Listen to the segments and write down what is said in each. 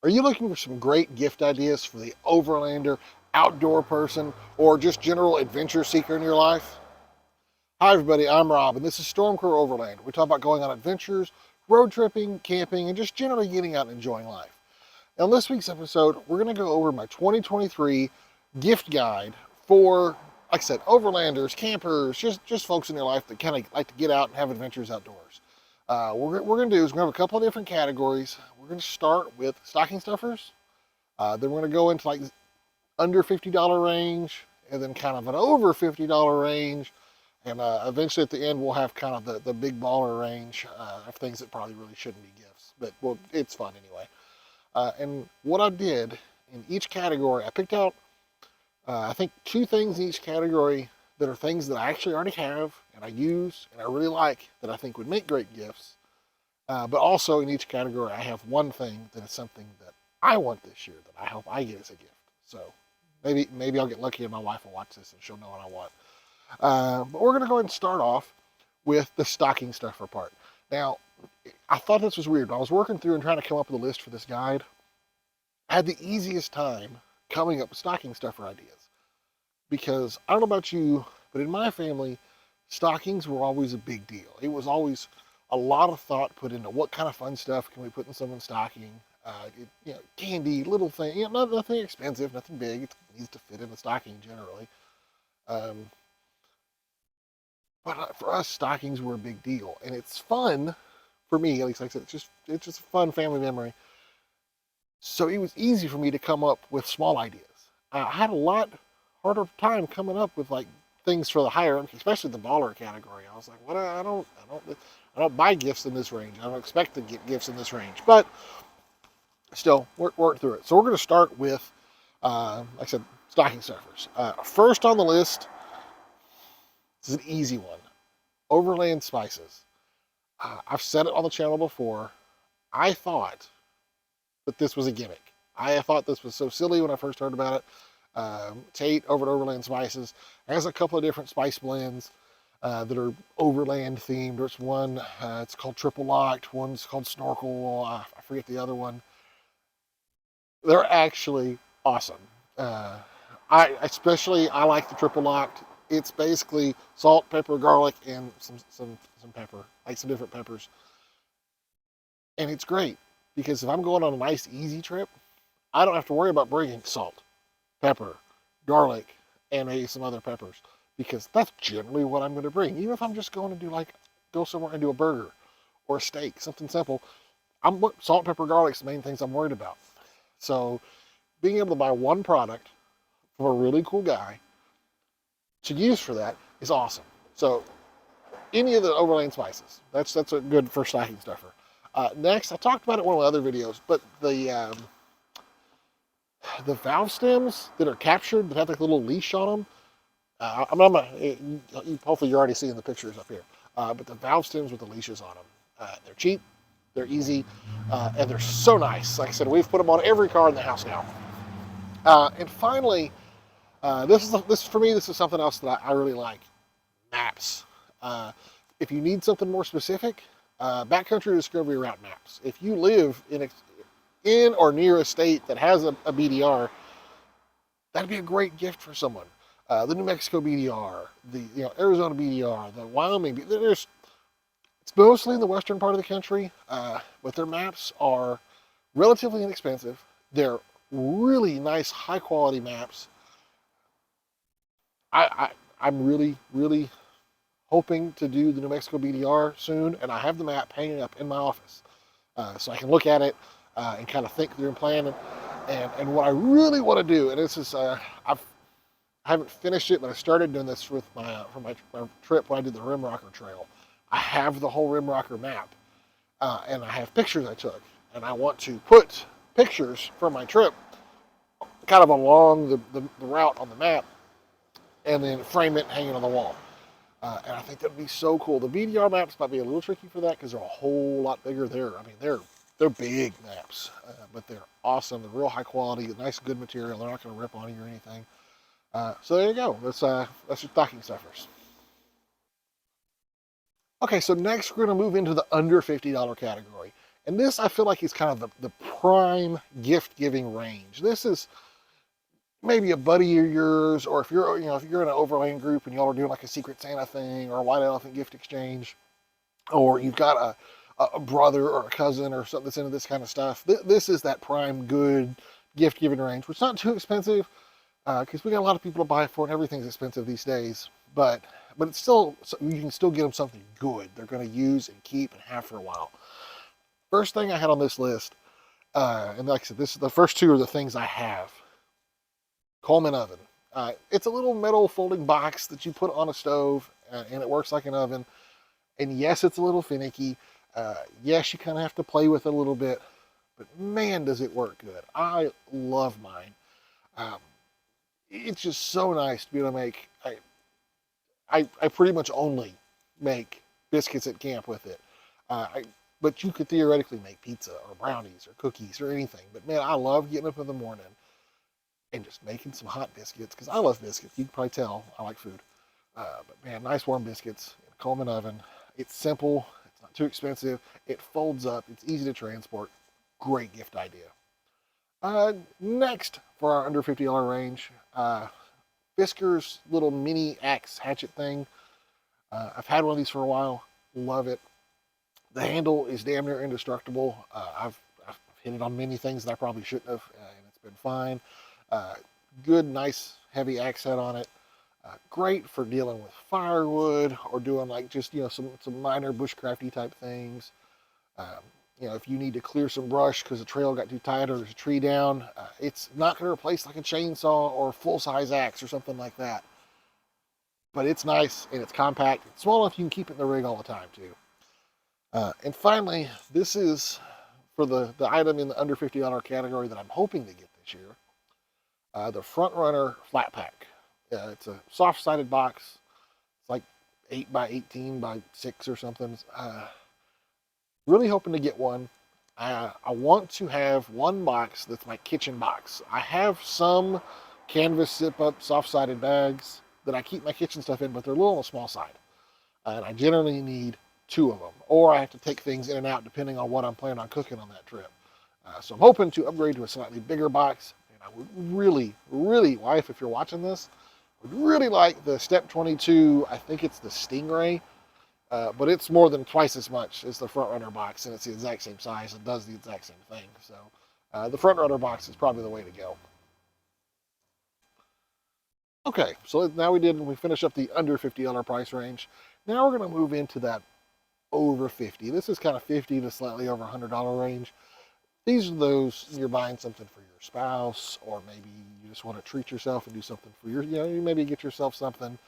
Are you looking for some great gift ideas for the overlander, outdoor person, or just general adventure seeker in your life? Hi everybody, I'm Rob, and this is Stormcrow Overland. We talk about going on adventures, road tripping, camping, and just generally getting out and enjoying life. Now, in this week's episode, we're going to go over my 2023 gift guide for, like I said, overlanders, campers, just folks in your life that kind of like to get out and have adventures outdoors. What we're going to do is we're going to have a couple of different categories. We're going to start with stocking stuffers. Then we're going to go into like under $50 range, and then kind of an over $50 range. And eventually at the end, we'll have kind of the big baller range of things that probably really shouldn't be gifts. But well, it's fun anyway. And what I did in each category, I picked out, I think, 2 things in each category that are things that I actually already have and I use and I really like that I think would make great gifts. But also in each category, I have one thing that is something that I want this year that I hope I get as a gift. So maybe I'll get lucky and my wife will watch this and she'll know what I want. But we're going to go ahead and start off with the stocking stuffer part. Now, I thought this was weird. When I was working through and trying to come up with a list for this guide, I had the easiest time coming up with stocking stuffer ideas. Because I don't know about you, but in my family, stockings were always a big deal. It was always a lot of thought put into what kind of fun stuff can we put in someone's stocking. Candy, little thing, nothing expensive, nothing big. It needs to fit in the stocking generally. But for us, stockings were a big deal, and it's fun for me. At least, like I said, it's just a fun family memory. So it was easy for me to come up with small ideas. I had a lot harder time coming up with like things for the higher end, especially the baller category. I was like, what? I don't buy gifts in this range. I don't expect to get gifts in this range, but still work through it. So we're going to start with, like I said, stocking stuffers. First on the list, this is an easy one. Overland Spices. I've said it on the channel before. I thought that this was a gimmick. I thought this was so silly when I first heard about it. Tate over at Overland Spices has a couple of different spice blends that are overland themed. There's one, it's called Triple Locked. One's called Snorkel. I forget the other one. They're actually awesome. I like the Triple Locked. It's basically salt, pepper, garlic, and some pepper, like some different peppers. And it's great because if I'm going on a nice, easy trip, I don't have to worry about bringing salt, pepper, garlic, and maybe some other peppers because that's generally what I'm going to bring. Even if I'm just going to go somewhere and do a burger or a steak, something simple, salt, pepper, garlic's the main things I'm worried about. So being able to buy one product from a really cool guy to use for that is awesome. So any of the Overland Spices, that's a good for stocking stuffer. Next, I talked about it in one of my other videos, but the valve stems that are captured that have like a little leash on them. Hopefully you're already seeing the pictures up here. But the valve stems with the leashes on them, they're cheap, they're easy, and they're so nice. Like I said, we've put them on every car in the house now. And finally, this is something else that I really like. Maps. If you need something more specific, backcountry discovery route maps. If you live in or near a state that has a BDR, that'd be a great gift for someone. The New Mexico BDR, the Arizona BDR, the Wyoming. It's mostly in the western part of the country, but their maps are relatively inexpensive. They're really nice, high quality maps. I'm really, really hoping to do the New Mexico BDR soon, and I have the map hanging up in my office so I can look at it and kind of think through and plan. And what I really want to do, and this is I haven't finished it, but I started doing this with for my trip when I did the Rimrocker Trail. I have the whole Rimrocker map, and I have pictures I took, and I want to put pictures from my trip kind of along the route on the map, and then frame it, hang it on the wall. And I think that'd be so cool. The BDR maps might be a little tricky for that because they're a whole lot bigger. They're big maps, but they're awesome. They're real high quality, nice, good material. They're not going to rip on you or anything. So there you go. That's your stocking stuffers. Okay, so next we're going to move into the under $50 category. And this, I feel like, is kind of the prime gift-giving range. This is maybe a buddy of yours, or if you're, if you're in an overland group and y'all are doing like a Secret Santa thing or a white elephant gift exchange, or you've got a brother or a cousin or something that's into this kind of stuff. This is that prime good gift giving range, which is not too expensive, because we got a lot of people to buy it for, and everything's expensive these days. But it's still, you can still get them something good they're going to use and keep and have for a while. First thing I had on this list, and like I said, this is the first two are the things I have. Coleman Oven. It's a little metal folding box that you put on a stove, and it works like an oven. And yes, it's a little finicky. Yes, you kind of have to play with it a little bit, but man, does it work good. I love mine. It's just so nice to be able to make. I pretty much only make biscuits at camp with it. But you could theoretically make pizza or brownies or cookies or anything. But man, I love getting up in the morning and just making some hot biscuits, because I love biscuits. You can probably tell I like food. But man, nice warm biscuits in a Coleman oven. It's simple. It's not too expensive. It folds up. It's easy to transport. Great gift idea. Next, for our under $50 range, Fiskar's little mini axe hatchet thing. I've had one of these for a while. Love it. The handle is damn near indestructible. I've hit it on many things that I probably shouldn't have, and it's been fine. Good, nice, heavy axe head on it. Great for dealing with firewood or doing like just, some minor bushcrafty type things. If you need to clear some brush because the trail got too tight or there's a tree down, it's not going to replace like a chainsaw or a full-size axe or something like that. But it's nice and it's compact. It's small enough you can keep it in the rig all the time too. And finally, this is for the item in the under $50 category that I'm hoping to get this year. The Front Runner Flat Pack. It's a soft-sided box. It's like 8 by 18 by 6 or something. Really hoping to get one. I want to have one box that's my kitchen box. I have some canvas zip-up soft-sided bags that I keep my kitchen stuff in, but they're a little on the small side. And I generally need 2 of them. Or I have to take things in and out depending on what I'm planning on cooking on that trip. So I'm hoping to upgrade to a slightly bigger box. And I would really, really, wife, if you're watching this, would really like the Step 22, I think it's the Stingray, but it's more than twice as much as the Front Runner box, and it's the exact same size and does the exact same thing. So the Front Runner box is probably the way to go. Okay, so now we finished up the under $50 price range. Now we're going to move into that over 50. This is kind of 50 to slightly over $100 range. These are those you're buying something for your spouse, or maybe you just want to treat yourself and do something for you maybe get yourself something.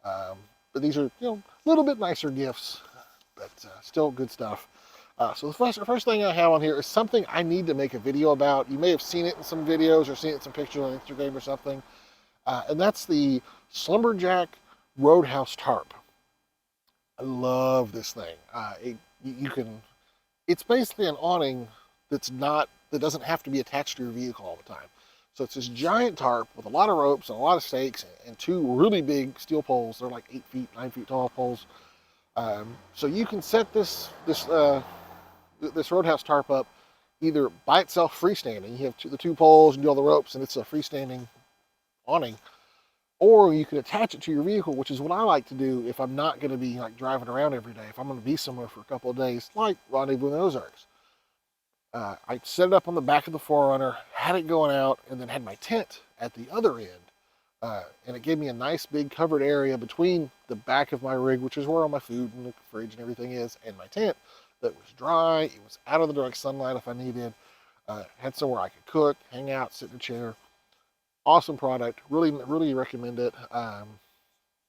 But these are, a little bit nicer gifts, but still good stuff. So the first thing I have on here is something I need to make a video about. You may have seen it in some videos or seen it in some pictures on Instagram or something. And that's the Slumberjack Roadhouse Tarp. I love this thing. It's basically an awning that doesn't have to be attached to your vehicle all the time. So it's this giant tarp with a lot of ropes and a lot of stakes and 2 really big steel poles. They're like 8 feet, 9 feet tall poles. So you can set this Roadhouse tarp up either by itself freestanding. You have the 2 poles and do all the ropes, and it's a freestanding awning. Or you can attach it to your vehicle, which is what I like to do if I'm not going to be like driving around every day. If I'm going to be somewhere for a couple of days, like Rendezvous in the Ozarks. I set it up on the back of the 4Runner, had it going out, and then had my tent at the other end. And it gave me a nice big covered area between the back of my rig, which is where all my food and the fridge and everything is, and my tent that was dry. It was out of the direct sunlight if I needed. Had somewhere I could cook, hang out, sit in a chair. Awesome product. Really, really recommend it.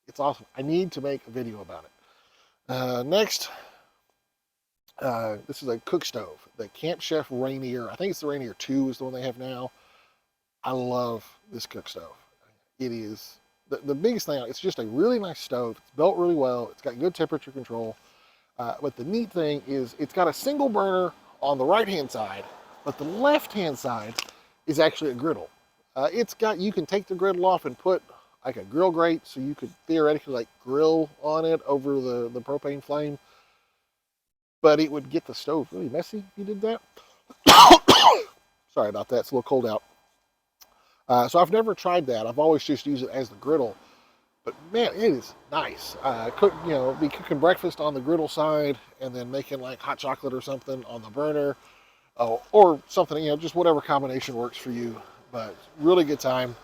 It's awesome. I need to make a video about it. Next, this is a cook stove. The Camp Chef Rainier. I think it's the Rainier 2 is the one they have now. I love this cook stove. It is the biggest thing. It's just a really nice stove. It's built really well. It's got good temperature control. But the neat thing is it's got a single burner on the right-hand side, but the left-hand side is actually a griddle. You can take the griddle off and put like a grill grate, so you could theoretically like grill on it over the propane flame. but it would get the stove really messy if you did that. Sorry about that, it's a little cold out. So I've never tried that. I've always just used it as the griddle. But man, it is nice. Be cooking breakfast on the griddle side and then making like hot chocolate or something on the burner, or something, just whatever combination works for you. But really good time.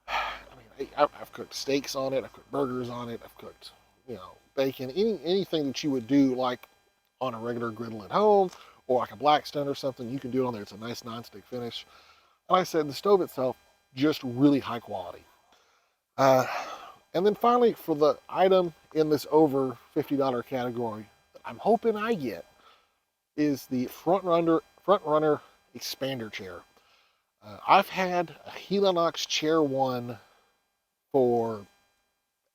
I mean, I've cooked steaks on it. I've cooked burgers on it. I've cooked, bacon, anything that you would do like on a regular griddle at home, or like a Blackstone or something. You can do it on there. It's a nice non-stick finish. Like I said, the stove itself, just really high quality. And then finally, for the item in this over $50 category that I'm hoping I get is the front runner expander chair. I've had a Helinox Chair 1 for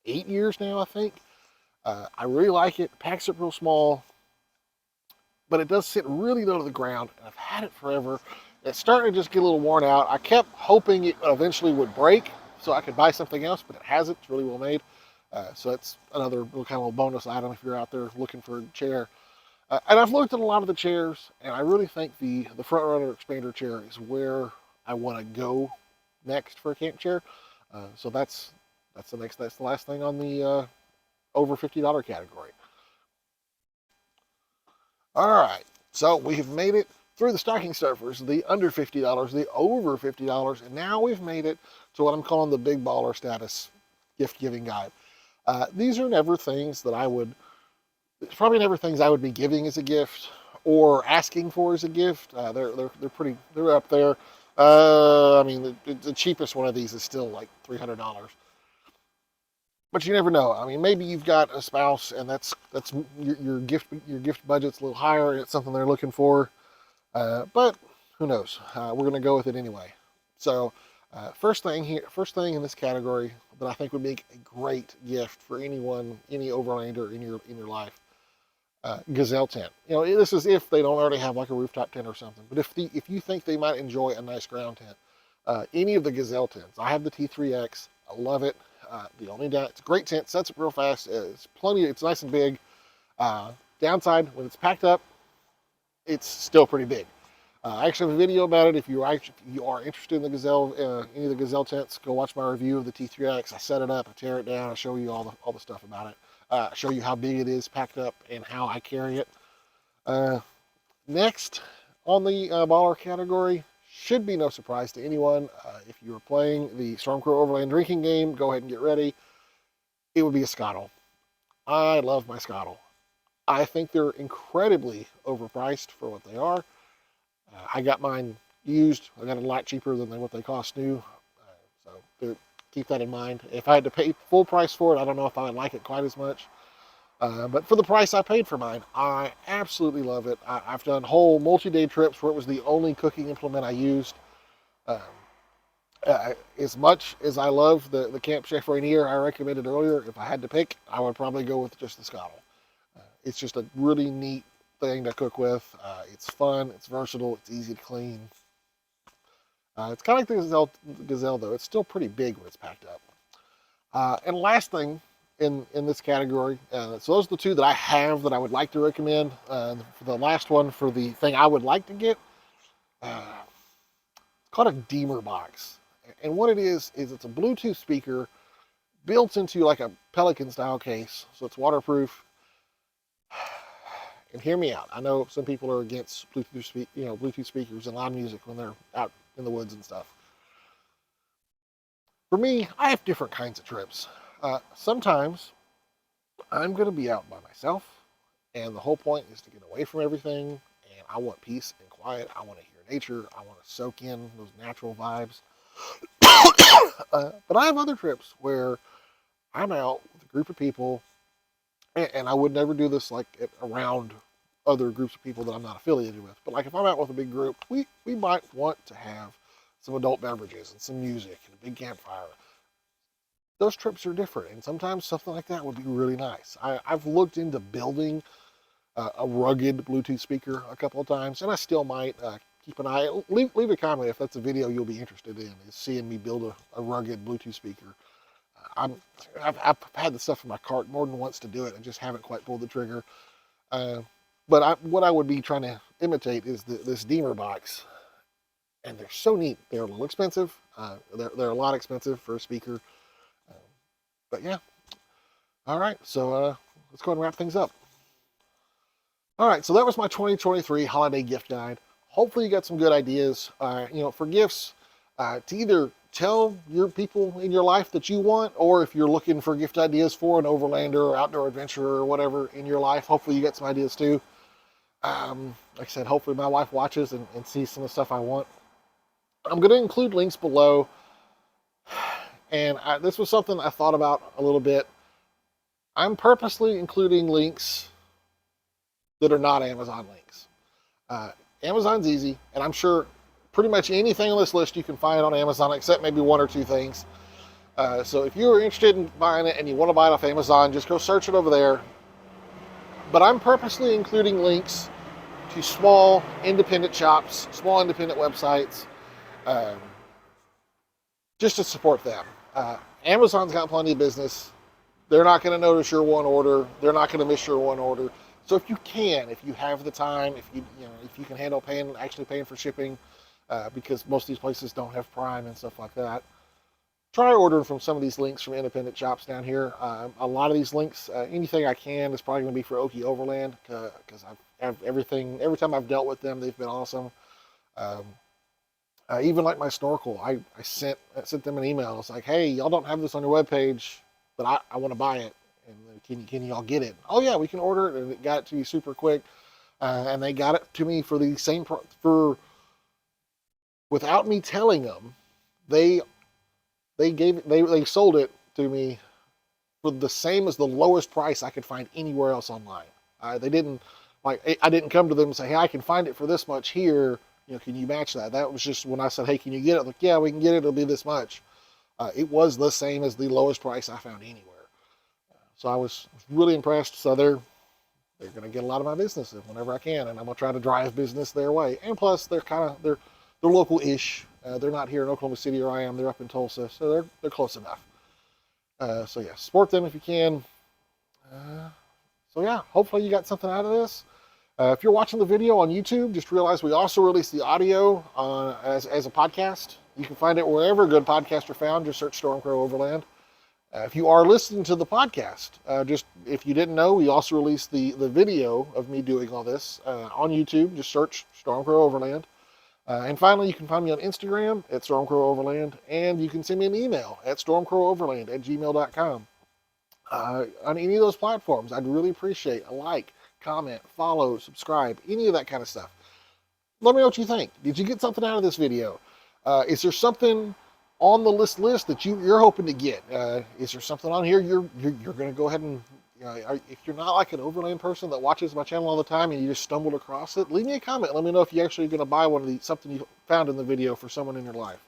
8 years now, I think. I really like it. Packs up real small, but it does sit really low to the ground, and I've had it forever. It's starting to just get a little worn out. I kept hoping it eventually would break so I could buy something else, but it hasn't. It's really well made. So that's another little kind of bonus item if you're out there looking for a chair. And I've looked at a lot of the chairs, and I really think the front runner expander chair is where I want to go next for a camp chair. So that's the last thing on the over $50 category. All right, so we have made it through the stocking stuffers, the under $50, the over $50, and now we've made it to what I'm calling the big baller status gift giving guide. These are never things that it's probably never things I would be giving as a gift or asking for as a gift. They're up there. I mean, the cheapest one of these is still like $300. But you never know. I mean, maybe you've got a spouse and that's your gift budget's a little higher and it's something they're looking for. But who knows? We're going to go with it anyway. So first thing in this category that I think would make a great gift for anyone, any overlander in your life, Gazelle tent. This is if they don't already have like a rooftop tent or something. But if you think they might enjoy a nice ground tent, any of the Gazelle tents. I have the T3X. I love it. It's a great tent. Sets up real fast. It's nice and big. Downside, when it's packed up, it's still pretty big. I actually have a video about it. If you are interested in the Gazelle, any of the Gazelle tents, go watch my review of the T3X. I set it up, I tear it down, I show you all the stuff about it. I show you how big it is packed up and how I carry it. Next on the baller category, should be no surprise to anyone. If you were playing the Stormcrow Overland drinking game, go ahead and get ready. It would be a Skottle. I love my Skottle. I think they're incredibly overpriced for what they are. I got mine used. I got it a lot cheaper than what they cost new. So keep that in mind. If I had to pay full price for it, I don't know if I would like it quite as much. But for the price I paid for mine, I absolutely love it. I've done whole multi-day trips where it was the only cooking implement I used. As much as I love the Camp Chef Rainier I recommended earlier, if I had to pick, I would probably go with just the Skottle. It's just a really neat thing to cook with. It's fun, it's versatile, it's easy to clean. It's kind of like the Gazelle though. It's still pretty big when it's packed up. And last thing in this category, so those are the two that I have that I would like to recommend. For the last one, for the thing I would like to get, it's called a Demerbox. And what it is it's a Bluetooth speaker built into like a Pelican style case, so it's waterproof. And hear me out. I know some people are against Bluetooth speakers and loud music when they're out in the woods and stuff. For me, I have different kinds of trips. Sometimes I'm going to be out by myself, and the whole point is to get away from everything, and I want peace and quiet. I want to hear nature. I want to soak in those natural vibes. But I have other trips where I'm out with a group of people, and I would never do this like around other groups of people that I'm not affiliated with. But like if I'm out with a big group, we might want to have some adult beverages and some music and a big campfire. Those trips are different, and sometimes something like that would be really nice. I've looked into building a rugged Bluetooth speaker a couple of times, and I still might keep an eye. Leave a comment if that's a video you'll be interested in, is seeing me build a rugged Bluetooth speaker. I've had the stuff in my cart more than once to do it. I just haven't quite pulled the trigger. But what I would be trying to imitate is this Demerbox, and they're so neat. They're a little expensive. They're a lot expensive for a speaker. Uh, but yeah. All right, so let's go ahead and wrap things up. All right, so that was my 2023 holiday gift guide. Hopefully you got some good ideas, for gifts, to either tell your people in your life that you want, or if you're looking for gift ideas for an overlander or outdoor adventurer or whatever in your life, hopefully you get some ideas too. Like I said, hopefully my wife watches and sees some of the stuff I want. I'm going to include links below, and this was something I thought about a little bit. I'm purposely including links that are not Amazon links. Amazon's easy, and I'm sure pretty much anything on this list you can find on Amazon except maybe one or two things. So if you're interested in buying it and you want to buy it off Amazon, just go search it over there. But I'm purposely including links to small independent shops, small independent websites, just to support them. Amazon's got plenty of business. They're not going to notice your one order. They're not going to miss your one order. So if you have the time, if you can handle actually paying for shipping, because most of these places don't have Prime and stuff like that, try ordering from some of these links from independent shops down here. A lot of these links, anything I can is probably going to be for Okie Overland, because every time I've dealt with them, they've been awesome. Even like my snorkel, I sent them an email. It's like, hey, y'all don't have this on your webpage, but I want to buy it. And can y'all get it? Oh yeah, we can order it, and it got it to you super quick. And they got it to me for the same without me telling them. They sold it to me for the same as the lowest price I could find anywhere else online. They didn't I didn't come to them and say, hey, I can find it for this much here. Can you match that? That was just when I said, hey, can you get it? Like, yeah, we can get it. It'll be this much. It was the same as the lowest price I found anywhere. So I was really impressed. So they're going to get a lot of my business whenever I can, and I'm going to try to drive business their way. And plus, they're local-ish. They're not here in Oklahoma City where I am. They're up in Tulsa, so they're close enough. So yeah, support them if you can. So yeah, hopefully you got something out of this. If you're watching the video on YouTube, just realize we also release the audio as a podcast. You can find it wherever good podcasts are found. Just search Stormcrow Overland. If you are listening to the podcast, just if you didn't know, we also released the video of me doing all this on YouTube. Just search Stormcrow Overland. And finally, you can find me on Instagram at Stormcrow Overland, and you can send me an email at stormcrowoverland@gmail.com. On any of those platforms, I'd really appreciate a like, comment, follow, subscribe, any of that kind of stuff. Let me know what you think. Did you get something out of this video? Is there something on the list that you're hoping to get? Is there something on here you're going to go ahead and, if you're not like an overland person that watches my channel all the time and you just stumbled across it, leave me a comment. Let me know if you're actually going to buy one of these, something you found in the video for someone in your life.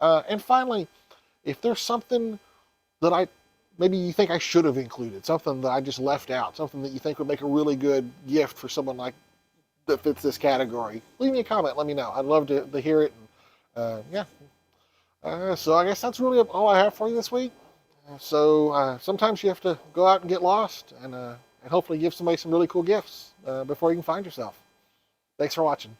And finally, if there's something that maybe you think I should have included, something that I just left out, something that you think would make a really good gift for someone that fits this category, leave me a comment. Let me know. I'd love to hear it. And, yeah. So I guess that's really all I have for you this week. So sometimes you have to go out and get lost and hopefully give somebody some really cool gifts before you can find yourself. Thanks for watching.